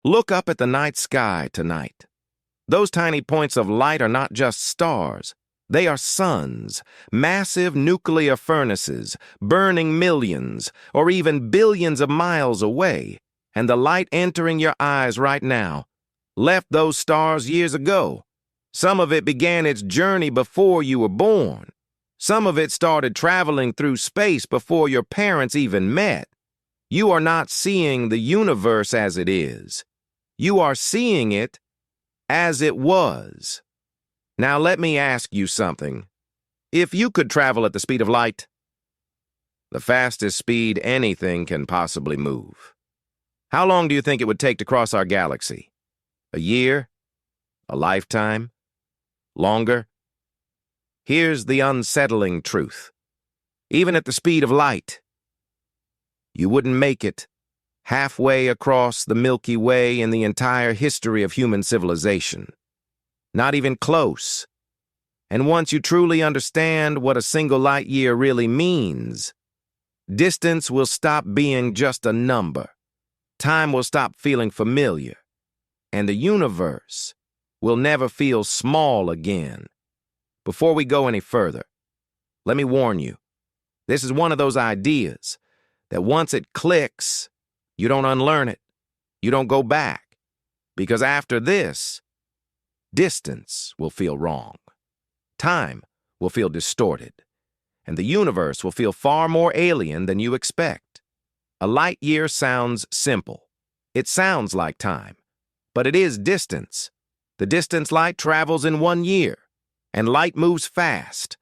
Look up at the night sky tonight. Those tiny points of light are not just stars. They are suns, massive nuclear furnaces, burning millions or even billions of miles away. And the light entering your eyes right now left those stars years ago. Some of it began its journey before you were born. Some of it started traveling through space before your parents even met. You are not seeing the universe as it is. You are seeing it as it was. Now let me ask you something. If you could travel at the speed of light, the fastest speed anything can possibly move, how long do you think it would take to cross our galaxy? A year? A lifetime? Longer? Here's the unsettling truth. Even at the speed of light, you wouldn't make it halfway across the Milky Way in the entire history of human civilization. Not even close. And once you truly understand what a single light year really means, distance will stop being just a number. Time will stop feeling familiar. And the universe will never feel small again. Before we go any further, let me warn you, this is one of those ideas that once it clicks, you don't unlearn it. You don't go back. Because after this, distance will feel wrong. Time will feel distorted. And the universe will feel far more alien than you expect. A light year sounds simple. It sounds like time. But it is distance. The distance light travels in 1 year. And light moves fast.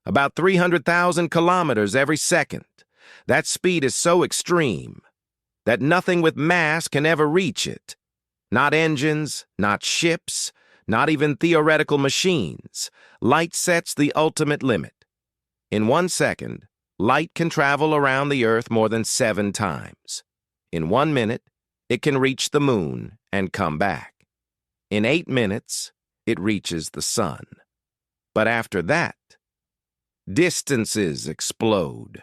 About 300,000 kilometers every second. That speed is so extreme that nothing with mass can ever reach it. Not engines, not ships, not even theoretical machines. Light sets the ultimate limit. In 1 second, light can travel around the Earth more than 7 times. In 1 minute, it can reach the moon and come back. In 8 minutes, it reaches the sun. But after that, distances explode.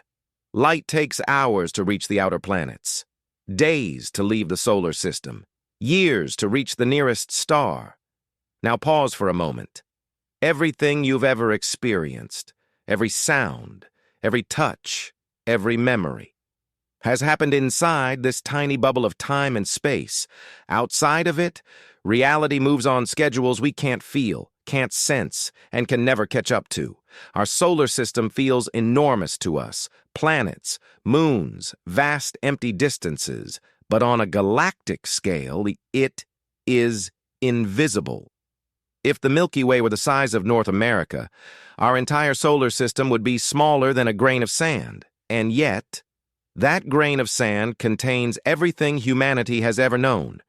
Light takes hours to reach the outer planets, days to leave the solar system, years to reach the nearest star. Now pause for a moment. Everything you've ever experienced, every sound, every touch, every memory, has happened inside this tiny bubble of time and space. Outside of it, reality moves on schedules we can't feel, can't sense, and can never catch up to. Our solar system feels enormous to us. Planets, moons, vast empty distances. But on a galactic scale, it is invisible. If the Milky Way were the size of North America, our entire solar system would be smaller than a grain of sand. And yet, that grain of sand contains everything humanity has ever known.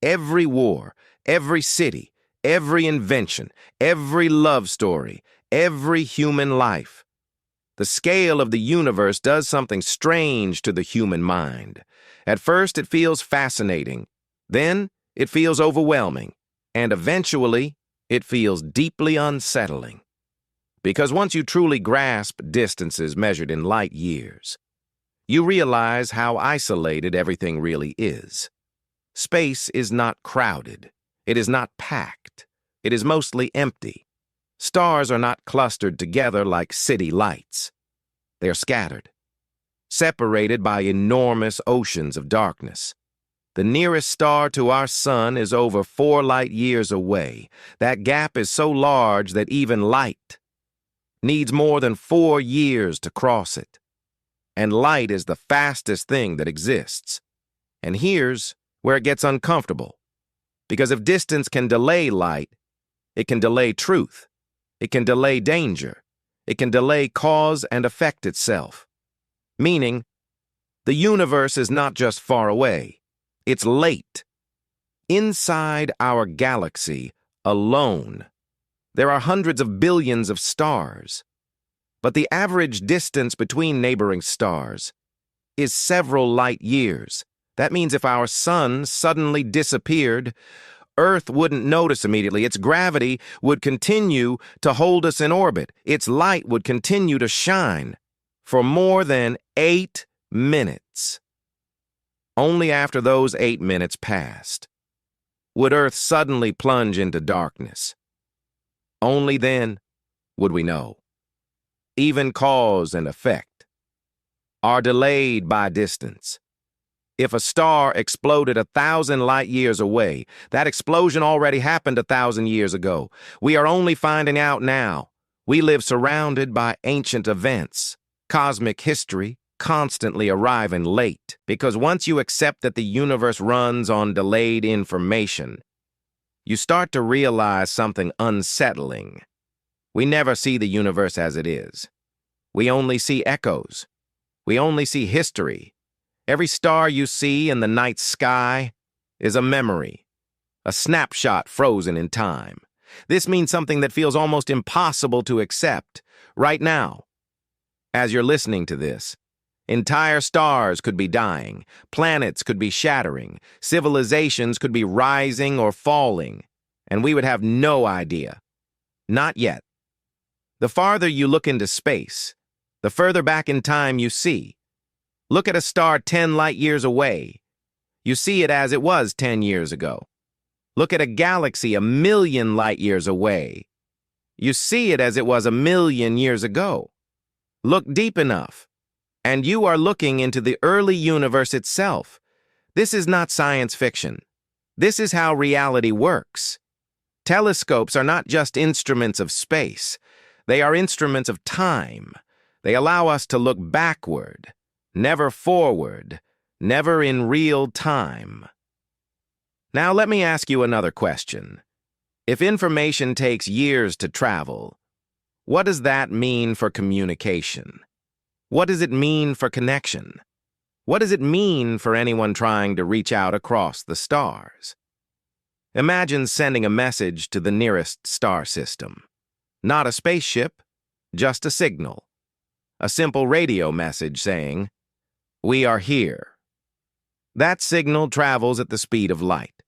Every war, every city, every invention, every love story, every human life. The scale of the universe does something strange to the human mind. At first, it feels fascinating. Then, it feels overwhelming. And eventually, it feels deeply unsettling. Because once you truly grasp distances measured in light years, you realize how isolated everything really is. Space is not crowded. It is not packed. It is mostly empty. Stars are not clustered together like city lights. They are scattered, separated by enormous oceans of darkness. The nearest star to our sun is over 4 light years away. That gap is so large that even light needs more than 4 years to cross it. And light is the fastest thing that exists. And here's where it gets uncomfortable. Because if distance can delay light, it can delay truth. It can delay danger. It can delay cause and effect itself. Meaning, the universe is not just far away. It's late. Inside our galaxy alone, there are hundreds of billions of stars. But the average distance between neighboring stars is several light years. That means if our sun suddenly disappeared, Earth wouldn't notice immediately. Its gravity would continue to hold us in orbit. Its light would continue to shine for more than 8 minutes. Only after those 8 minutes passed would Earth suddenly plunge into darkness. Only then would we know. Even cause and effect are delayed by distance. If a star exploded 1,000 light years away, that explosion already happened 1,000 years ago. We are only finding out now. We live surrounded by ancient events, cosmic history, constantly arriving late, because once you accept that the universe runs on delayed information, you start to realize something unsettling. We never see the universe as it is. We only see echoes. We only see history. Every star you see in the night sky is a memory, a snapshot frozen in time. This means something that feels almost impossible to accept right now. As you're listening to this, entire stars could be dying, planets could be shattering, civilizations could be rising or falling, and we would have no idea. Not yet. The farther you look into space, the further back in time you see. Look at a star 10 light years away. You see it as it was 10 years ago. Look at a galaxy 1,000,000 light years away. You see it as it was 1,000,000 years ago. Look deep enough, and you are looking into the early universe itself. This is not science fiction. This is how reality works. Telescopes are not just instruments of space. They are instruments of time. They allow us to look backward, never forward, never in real time. Now let me ask you another question. If information takes years to travel, what does that mean for communication? What does it mean for connection? What does it mean for anyone trying to reach out across the stars? Imagine sending a message to the nearest star system. Not a spaceship, just a signal. A simple radio message saying, "We are here." That signal travels at the speed of light,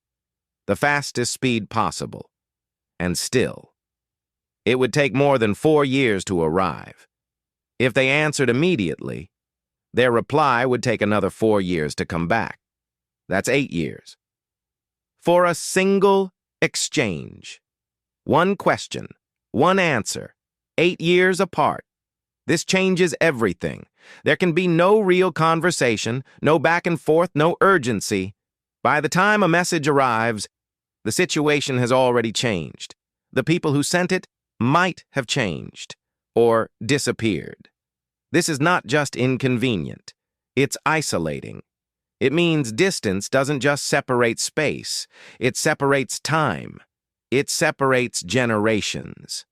the fastest speed possible, and still, it would take more than 4 years to arrive. If they answered immediately, their reply would take another 4 years to come back. That's 8 years. For a single exchange. One question, one answer, 8 years apart. This changes everything. There can be no real conversation, no back and forth, no urgency. By the time a message arrives, the situation has already changed. The people who sent it might have changed or disappeared. This is not just inconvenient. It's isolating. It means distance doesn't just separate space. It separates time. It separates generations.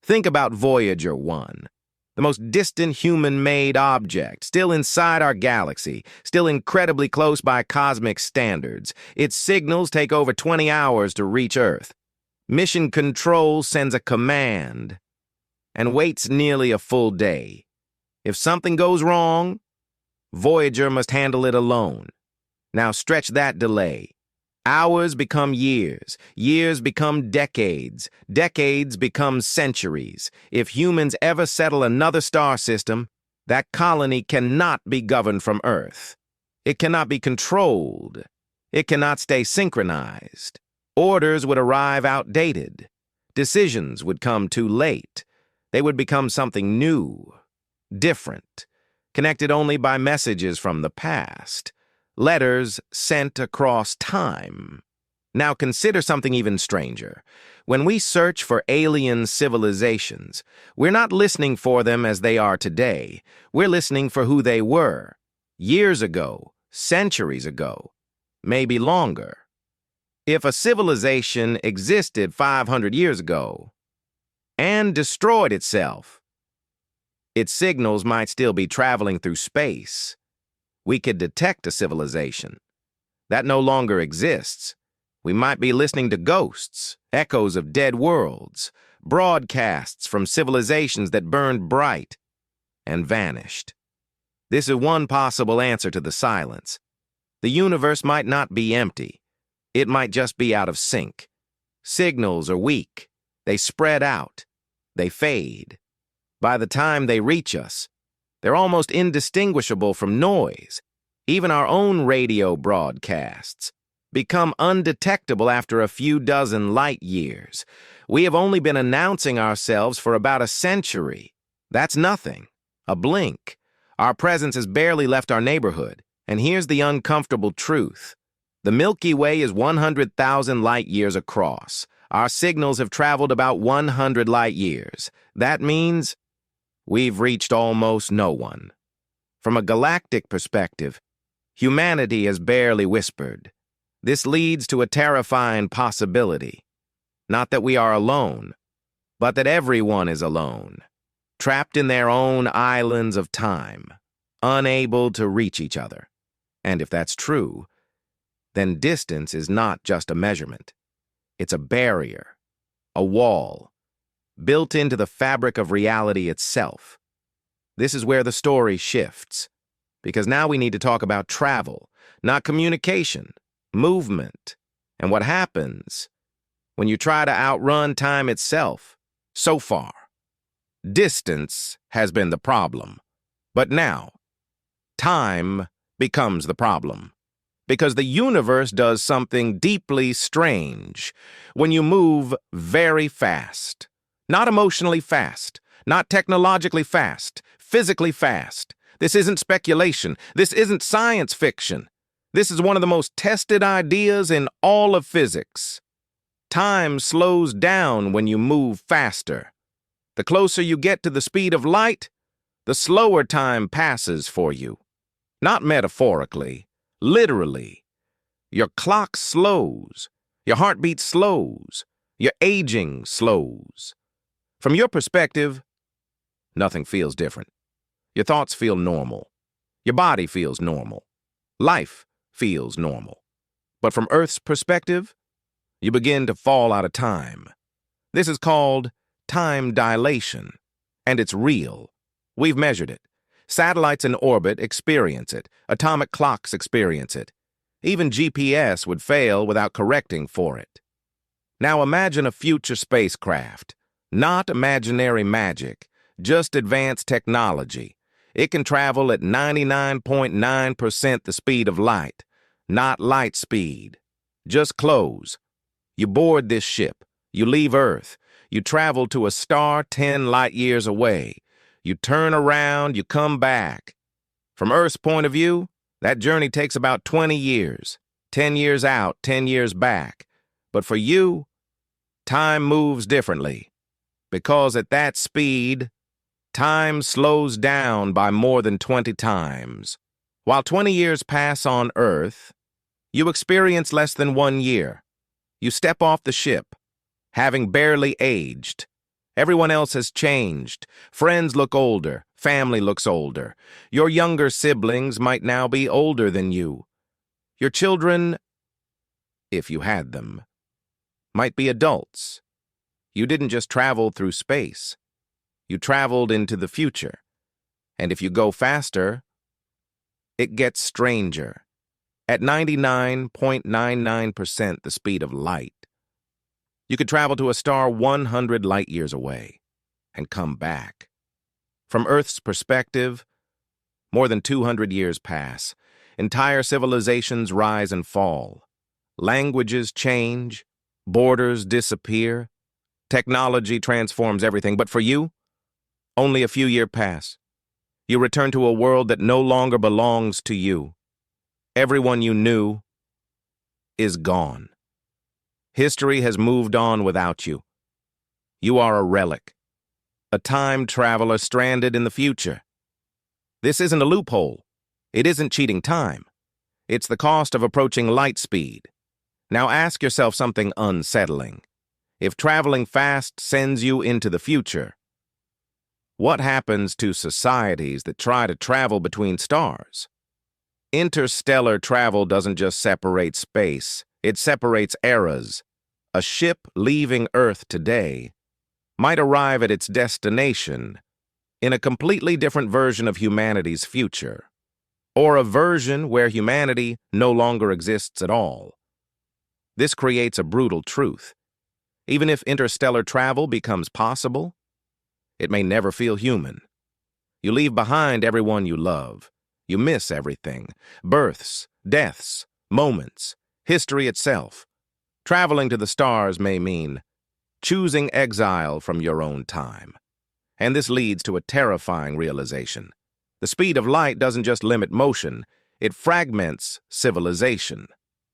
Think about Voyager 1. The most distant human-made object, still inside our galaxy, still incredibly close by cosmic standards. Its signals take over 20 hours to reach Earth. Mission Control sends a command and waits nearly a full day. If something goes wrong, Voyager must handle it alone. Now stretch that delay. Hours become years, years become decades, decades become centuries. If humans ever settle another star system, that colony cannot be governed from Earth. It cannot be controlled. It cannot stay synchronized. Orders would arrive outdated. Decisions would come too late. They would become something new, different, connected only by messages from the past. Letters sent across time. Now consider something even stranger. When we search for alien civilizations, we're not listening for them as they are today. We're listening for who they were, years ago, centuries ago, maybe longer. If a civilization existed 500 years ago and destroyed itself, its signals might still be traveling through space. We could detect a civilization that no longer exists. We might be listening to ghosts, echoes of dead worlds, broadcasts from civilizations that burned bright and vanished. This is one possible answer to the silence. The universe might not be empty. It might just be out of sync. Signals are weak. They spread out. They fade. By the time they reach us, they're almost indistinguishable from noise. Even our own radio broadcasts, become undetectable after a few dozen light years. We have only been announcing ourselves for about a century. That's nothing. A blink. Our presence has barely left our neighborhood. And here's the uncomfortable truth. The Milky Way is 100,000 light years across. Our signals have traveled about 100 light years. That means we've reached almost no one. From a galactic perspective, humanity has barely whispered. This leads to a terrifying possibility. Not that we are alone, but that everyone is alone, trapped in their own islands of time, unable to reach each other. And if that's true, then distance is not just a measurement. It's a barrier, a wall, built into the fabric of reality itself. This is where the story shifts, because now we need to talk about travel, not communication, movement, and what happens when you try to outrun time itself. So far, distance has been the problem, but now, time becomes the problem. Because the universe does something deeply strange when you move very fast. Not emotionally fast, not technologically fast, physically fast. This isn't speculation. This isn't science fiction. This is one of the most tested ideas in all of physics. Time slows down when you move faster. The closer you get to the speed of light, the slower time passes for you. Not metaphorically. Literally, your clock slows, your heartbeat slows, your aging slows. From your perspective, nothing feels different. Your thoughts feel normal. Your body feels normal. Life feels normal. But from Earth's perspective, you begin to fall out of time. This is called time dilation, and it's real. We've measured it. Satellites in orbit experience it. Atomic clocks experience it. Even GPS would fail without correcting for it. Now imagine a future spacecraft. Not imaginary magic, just advanced technology. It can travel at 99.9% the speed of light. Not light speed. Just close. You board this ship. You leave Earth. You travel to a star 10 light years away. You turn around, you come back. From Earth's point of view, that journey takes about 20 years. 10 years out, 10 years back. But for you, time moves differently. Because at that speed, time slows down by more than 20 times. While 20 years pass on Earth, you experience less than 1 year. You step off the ship, having barely aged. Everyone else has changed. Friends look older. Family looks older. Your younger siblings might now be older than you. Your children, if you had them, might be adults. You didn't just travel through space. You traveled into the future. And if you go faster, it gets stranger. At 99.99% the speed of light, you could travel to a star 100 light years away and come back. From Earth's perspective, more than 200 years pass. Entire civilizations rise and fall. Languages change. Borders disappear. Technology transforms everything. But for you, only a few years pass. You return to a world that no longer belongs to you. Everyone you knew is gone. History has moved on without you. You are a relic, a time traveler stranded in the future. This isn't a loophole. It isn't cheating time. It's the cost of approaching light speed. Now ask yourself something unsettling. If traveling fast sends you into the future, what happens to societies that try to travel between stars? Interstellar travel doesn't just separate space, it separates eras. A ship leaving Earth today might arrive at its destination in a completely different version of humanity's future, or a version where humanity no longer exists at all. This creates a brutal truth. Even if interstellar travel becomes possible, it may never feel human. You leave behind everyone you love. You miss everything. Births, deaths, moments. history itself. Traveling to the stars may mean choosing exile from your own time. And this leads to a terrifying realization. The speed of light doesn't just limit motion, it fragments civilization.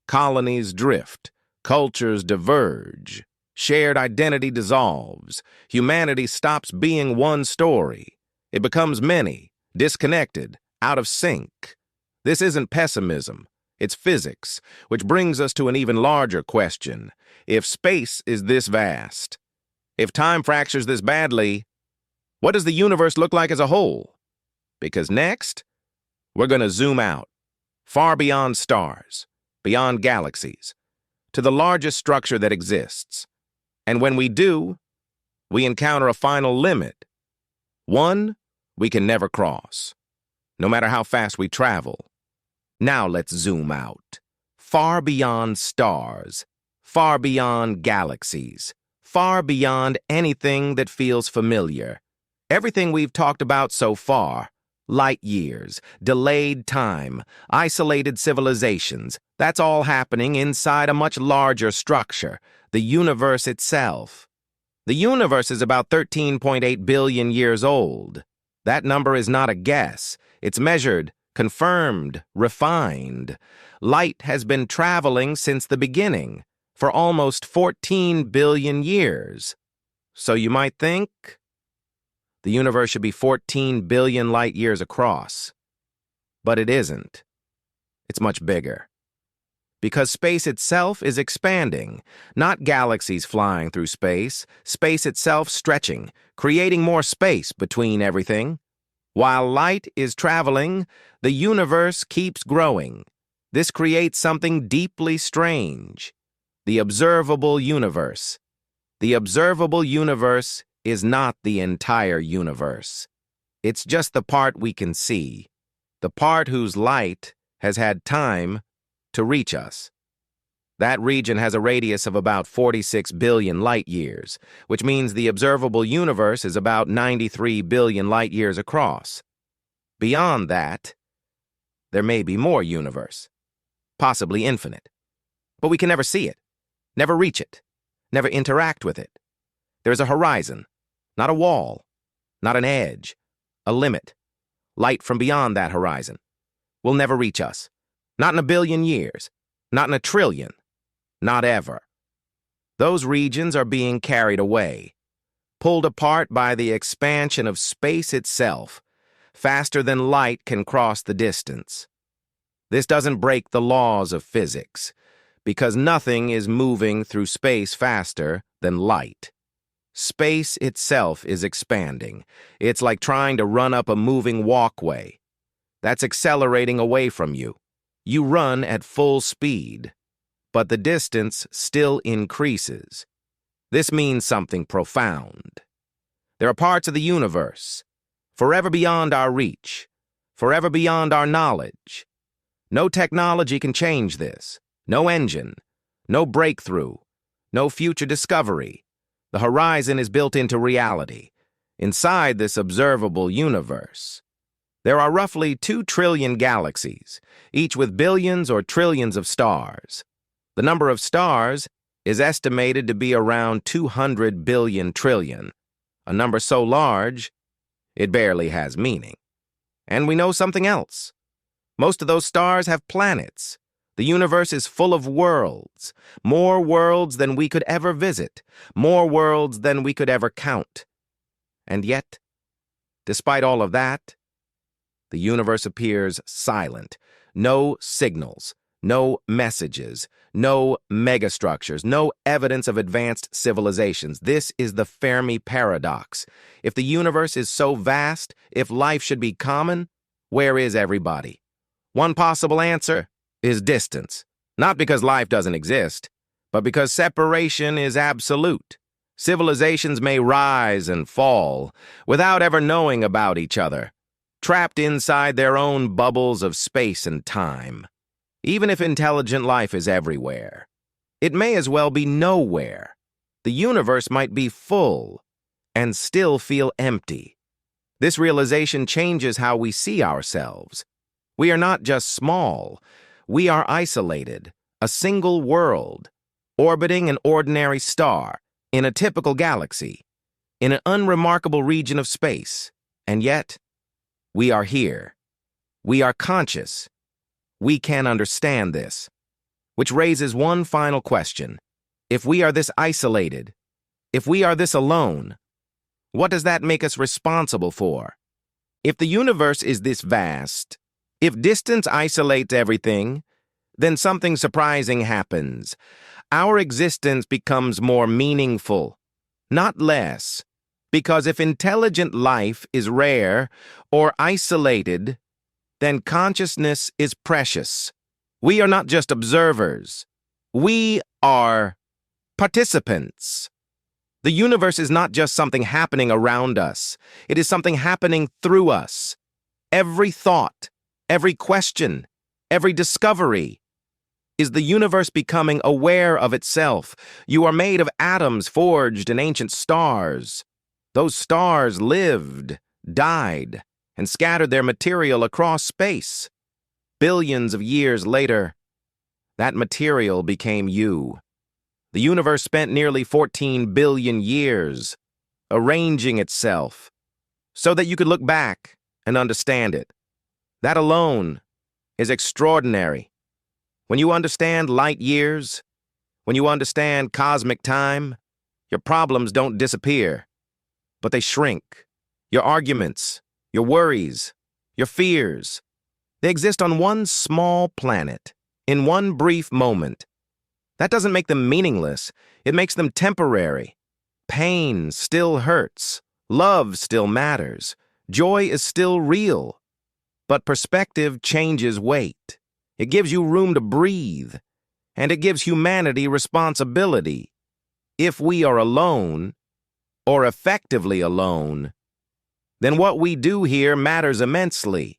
Colonies drift, cultures diverge, shared identity dissolves, humanity stops being one story. It becomes many, disconnected, out of sync. This isn't pessimism, it's physics, which brings us to an even larger question. If space is this vast, if time fractures this badly, what does the universe look like as a whole? Because next, we're going to zoom out, far beyond stars, beyond galaxies, to the largest structure that exists. And when we do, we encounter a final limit, one we can never cross, no matter how fast we travel. Now let's zoom out, far beyond stars, far beyond galaxies, far beyond anything that feels familiar. Everything we've talked about so far, light years, delayed time, isolated civilizations, that's all happening inside a much larger structure, the universe itself. The universe is about 13.8 billion years old. That number is not a guess. It's measured, confirmed, refined. Light has been traveling since the beginning, for almost 14 billion years. So you might think the universe should be 14 billion light years across. But it isn't. It's much bigger. Because space itself is expanding, not galaxies flying through space, space itself stretching, creating more space between everything. While light is traveling, the universe keeps growing. This creates something deeply strange. The observable universe. The observable universe is not the entire universe. It's just the part we can see, the part whose light has had time to reach us. That region has a radius of about 46 billion light years, which means the observable universe is about 93 billion light years across. Beyond that, there may be more universe, possibly infinite. But we can never see it, never reach it, never interact with it. There's a horizon, not a wall, not an edge, a limit. Light from beyond that horizon will never reach us. Not in a billion years, not in a trillion, not ever. Those regions are being carried away, pulled apart by the expansion of space itself, faster than light can cross the distance. This doesn't break the laws of physics, because nothing is moving through space faster than light. Space itself is expanding. It's like trying to run up a moving walkway. That's accelerating away from you. You run at full speed, but the distance still increases. This means something profound. There are parts of the universe, forever beyond our reach, forever beyond our knowledge. No technology can change this. No engine, no breakthrough, no future discovery. The horizon is built into reality, inside this observable universe. There are roughly 2 trillion galaxies, each with billions or trillions of stars. The number of stars is estimated to be around 200 billion trillion, a number so large, it barely has meaning. And we know something else. Most of those stars have planets. The universe is full of worlds, more worlds than we could ever visit, more worlds than we could ever count. And yet, despite all of that, the universe appears silent. No signals, no messages, no megastructures, no evidence of advanced civilizations. This is the Fermi paradox. If the universe is so vast, if life should be common, where is everybody? One possible answer is distance. Not because life doesn't exist, but because separation is absolute. Civilizations may rise and fall without ever knowing about each other, trapped inside their own bubbles of space and time. Even if intelligent life is everywhere, it may as well be nowhere. The universe might be full and still feel empty. This realization changes how we see ourselves. We are not just small. We are isolated, a single world, orbiting an ordinary star, in a typical galaxy, in an unremarkable region of space. And yet, we are here. We are conscious. We can understand this. Which raises one final question. If we are this isolated, if we are this alone, what does that make us responsible for? If the universe is this vast, if distance isolates everything, then something surprising happens. Our existence becomes more meaningful, not less, because if intelligent life is rare or isolated, then consciousness is precious. We are not just observers. We are participants. The universe is not just something happening around us. It is something happening through us. Every thought, every question, every discovery. Is the universe becoming aware of itself? You are made of atoms forged in ancient stars. Those stars lived, died, and scattered their material across space. Billions of years later, that material became you. The universe spent nearly 14 billion years arranging itself so that you could look back and understand it. That alone is extraordinary. When you understand light years, when you understand cosmic time, your problems don't disappear, but they shrink. Your arguments, your worries, your fears, they exist on one small planet, in one brief moment. That doesn't make them meaningless. It makes them temporary. Pain still hurts. Love still matters. Joy is still real. But perspective changes weight. It gives you room to breathe. And it gives humanity responsibility. If we are alone, or effectively alone, then what we do here matters immensely.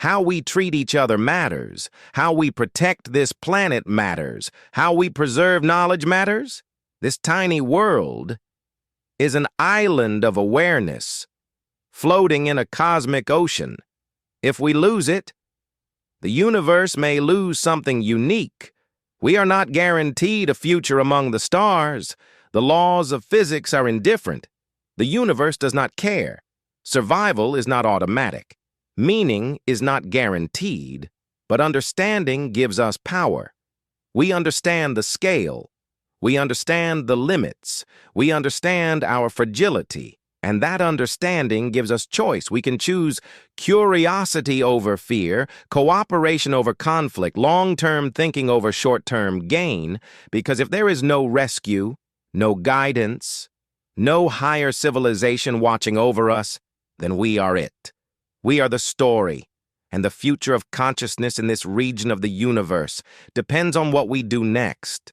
How we treat each other matters. How we protect this planet matters. How we preserve knowledge matters. This tiny world is an island of awareness, floating in a cosmic ocean. If we lose it, the universe may lose something unique. We are not guaranteed a future among the stars. The laws of physics are indifferent. The universe does not care. Survival is not automatic. Meaning is not guaranteed, but understanding gives us power. We understand the scale. We understand the limits. We understand our fragility. And that understanding gives us choice. We can choose curiosity over fear, cooperation over conflict, long-term thinking over short-term gain, because if there is no rescue, no guidance, no higher civilization watching over us, then we are it. We are the story, and the future of consciousness in this region of the universe depends on what we do next.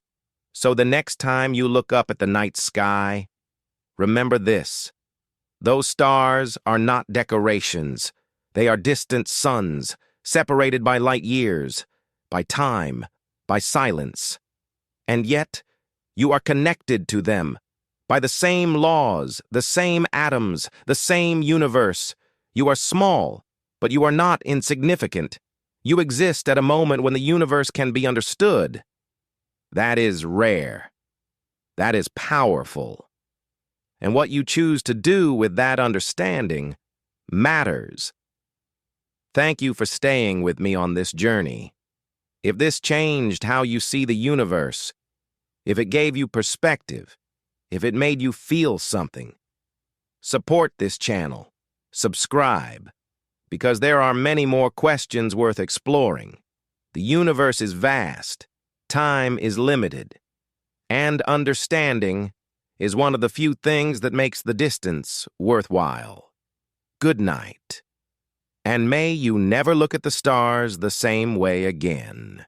So the next time you look up at the night sky, remember this. Those stars are not decorations. They are distant suns, separated by light years, by time, by silence. And yet, you are connected to them by the same laws, the same atoms, the same universe. You are small, but you are not insignificant. You exist at a moment when the universe can be understood. That is rare. That is powerful. And what you choose to do with that understanding matters. Thank you for staying with me on this journey. If this changed how you see the universe, if it gave you perspective, if it made you feel something, support this channel. Subscribe, because there are many more questions worth exploring. The universe is vast, time is limited, and understanding is one of the few things that makes the distance worthwhile. Good night, and may you never look at the stars the same way again.